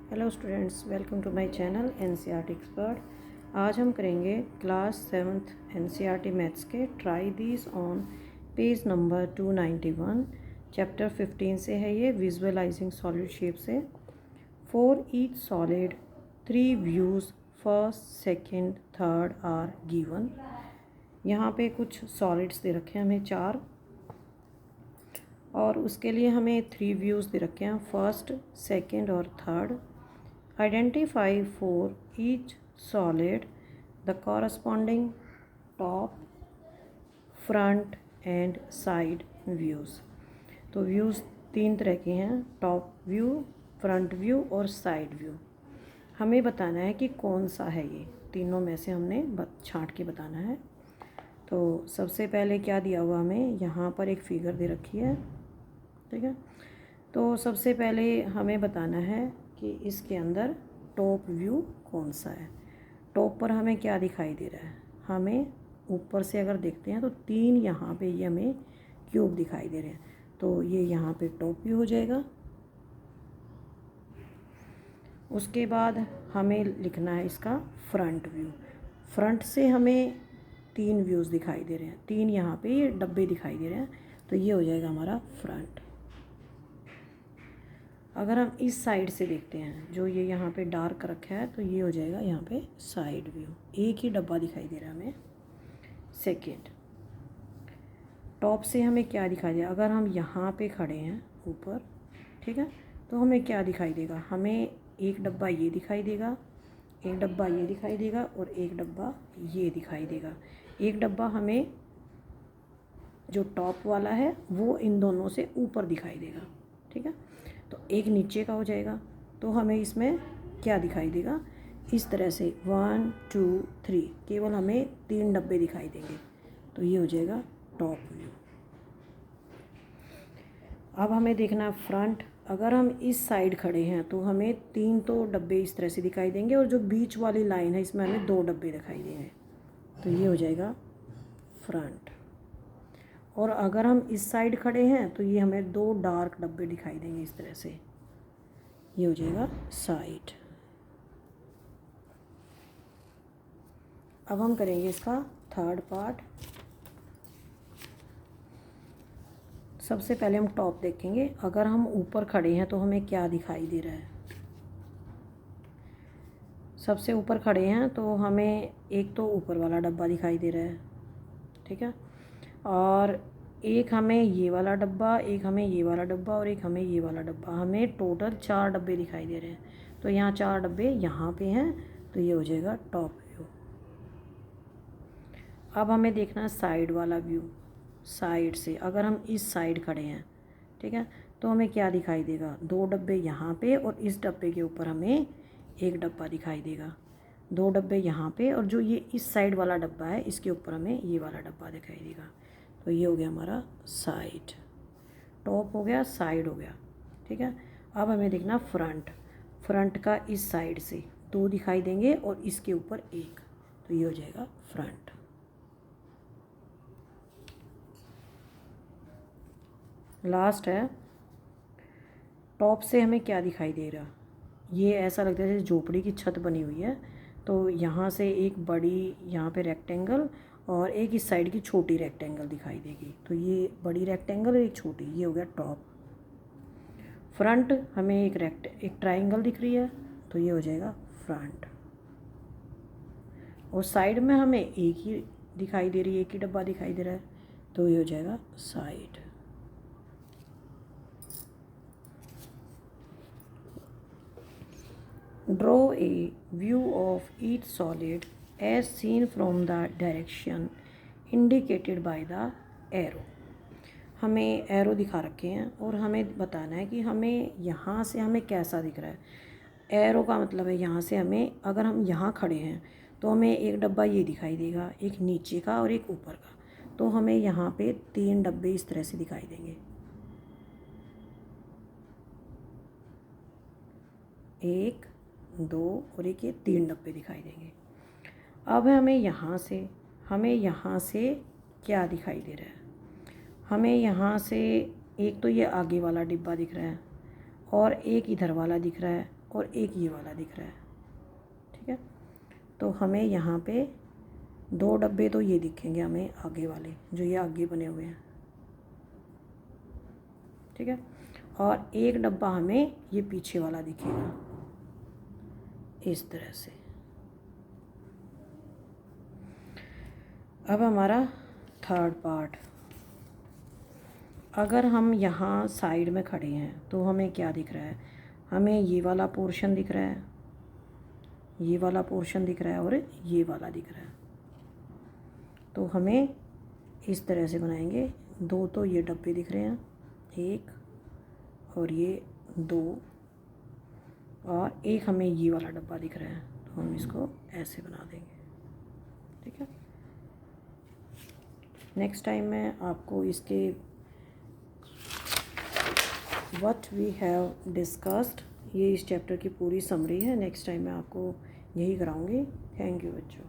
Hello students, welcome to my channel NCERT expert. आज हम करेंगे क्लास 7th एनसीईआरटी मैथ्स के try these on page number 291। Chapter 15 से है ये, विजुअलाइजिंग सॉलिड शेप से। For each solid 3 views first, second, third are given. यहाँ पे कुछ सॉलिड्स दे रखे हैं हमें 4, और उसके लिए हमें 3 व्यूज़ दे रखे हैं, फर्स्ट, सेकंड और third. Identify for each solid the corresponding top, front and side views। तो व्यूज़ 3 तरह के हैं, टॉप व्यू, फ्रंट व्यू और साइड व्यू। हमें बताना है कि कौन सा है ये, तीनों में से हमने छांट के बताना है। तो सबसे पहले क्या दिया हुआ हमें, यहाँ पर एक फिगर दे रखी है, ठीक है। तो सबसे पहले हमें बताना है कि इसके अंदर टॉप व्यू कौन सा है। टॉप पर हमें क्या दिखाई दे रहा है, हमें ऊपर से अगर देखते हैं तो 3 यहाँ पे ये हमें क्यूब दिखाई दे रहे हैं, तो ये यहाँ पे टॉप व्यू हो जाएगा। उसके बाद हमें लिखना है इसका फ्रंट व्यू। फ्रंट से हमें 3 व्यूज़ दिखाई दे रहे हैं, 3 यहाँ पे ये डब्बे दिखाई दे रहे हैं, तो ये हो जाएगा हमारा फ्रंट। अगर हम इस साइड से देखते हैं, जो ये यहाँ पे डार्क रखा है, तो ये हो जाएगा यहाँ पे साइड व्यू। एक ही डब्बा दिखाई दे रहा है हमें। सेकंड, टॉप से हमें क्या दिखाई दे, अगर हम यहाँ पे खड़े हैं ऊपर, ठीक है, तो हमें क्या दिखाई देगा, हमें एक डब्बा ये दिखाई देगा, एक डब्बा ये दिखाई देगा और एक डब्बा ये दिखाई देगा। एक डब्बा हमें जो टॉप वाला है वो इन दोनों से ऊपर दिखाई देगा, ठीक है। तो एक नीचे का हो जाएगा, तो हमें इसमें क्या दिखाई देगा, इस तरह से 1 2 3, केवल हमें 3 डब्बे दिखाई देंगे, तो ये हो जाएगा टॉप व्यू। अब हमें देखना फ्रंट। अगर हम इस साइड खड़े हैं तो हमें 3 तो डब्बे इस तरह से दिखाई देंगे, और जो बीच वाली लाइन है इसमें हमें 2 डब्बे दिखाई देंगे, तो ये हो जाएगा फ्रंट। और अगर हम इस साइड खड़े हैं तो ये हमें 2 डार्क डब्बे दिखाई देंगे इस तरह से, ये हो जाएगा साइड। अब हम करेंगे इसका थर्ड पार्ट। सबसे पहले हम टॉप देखेंगे। अगर हम ऊपर खड़े हैं तो हमें क्या दिखाई दे रहा है, सबसे ऊपर खड़े हैं तो हमें एक तो ऊपर वाला डब्बा दिखाई दे रहा है, ठीक है, और एक हमें ये वाला डब्बा, एक हमें ये वाला डब्बा और एक हमें ये वाला डब्बा, हमें टोटल 4 डब्बे दिखाई दे रहे हैं। तो यहाँ 4 डब्बे यहाँ पे हैं, तो ये हो जाएगा टॉप व्यू। अब हमें देखना है साइड वाला व्यू। साइड से अगर हम इस साइड खड़े हैं, ठीक है, तो हमें क्या दिखाई देगा, 2 डब्बे यहाँ पे और इस डब्बे के ऊपर हमें एक डब्बा दिखाई देगा, 2 डब्बे यहाँ पे, और जो ये इस साइड वाला डब्बा है इसके ऊपर हमें ये वाला डब्बा दिखाई देगा। तो ये हो गया हमारा साइड। टॉप हो गया, साइड हो गया, ठीक है। अब हमें देखना फ्रंट। फ्रंट का इस साइड से 2 दिखाई देंगे और इसके ऊपर 1, तो ये हो जाएगा फ्रंट। लास्ट है, टॉप से हमें क्या दिखाई दे रहा, ये ऐसा लगता है जैसे झोपड़ी की छत बनी हुई है, तो यहाँ से एक बड़ी यहाँ पे रेक्टेंगल और एक इस साइड की छोटी रेक्टेंगल दिखाई देगी, तो ये बड़ी रेक्टेंगल और एक छोटी, ये हो गया टॉप। फ्रंट हमें एक ट्राइंगल दिख रही है, तो ये हो जाएगा फ्रंट। और साइड में हमें एक ही दिखाई दे रही है, एक ही डब्बा दिखाई दे रहा है, तो ये हो जाएगा side. Draw a view of each solid as seen from the direction indicated by the arrow। हमें एरो दिखा रखे हैं और हमें बताना है कि हमें यहाँ से हमें कैसा दिख रहा है। एरो का मतलब है यहाँ से हमें, अगर हम यहाँ खड़े हैं तो हमें एक डब्बा ये दिखाई देगा, एक नीचे का और एक ऊपर का, तो हमें यहाँ पे 3 डब्बे इस तरह से दिखाई देंगे, 1 2 और एक ये 3 डब्बे दिखाई देंगे। अब हमें यहाँ से क्या दिखाई दे रहा है, हमें यहाँ से एक तो ये आगे वाला डिब्बा दिख रहा है और एक इधर वाला दिख रहा है, और एक ये वाला दिख रहा है, ठीक है। तो हमें यहाँ पे 2 डब्बे तो ये दिखेंगे हमें आगे वाले, जो ये आगे बने हुए हैं, ठीक है। और एक डब्बा हमें ये पीछे वाला दिखेगा इस तरह से। अब हमारा थर्ड पार्ट, अगर हम यहाँ साइड में खड़े हैं तो हमें क्या दिख रहा है, हमें ये वाला पोर्शन दिख रहा है, ये वाला पोर्शन दिख रहा है और ये वाला दिख रहा है। तो हमें इस तरह से बनाएंगे, 2 तो ये डब्बे दिख रहे हैं, 1 और ये 2, और एक हमें ये वाला डब्बा दिख रहा है, तो हम इसको ऐसे बना देंगे, ठीक है। नेक्स्ट टाइम मैं आपको इसके व्हाट वी हैव डिस्कस्ड, ये इस चैप्टर की पूरी समरी है। नेक्स्ट टाइम मैं आपको यही कराऊंगी। थैंक यू बच्चों।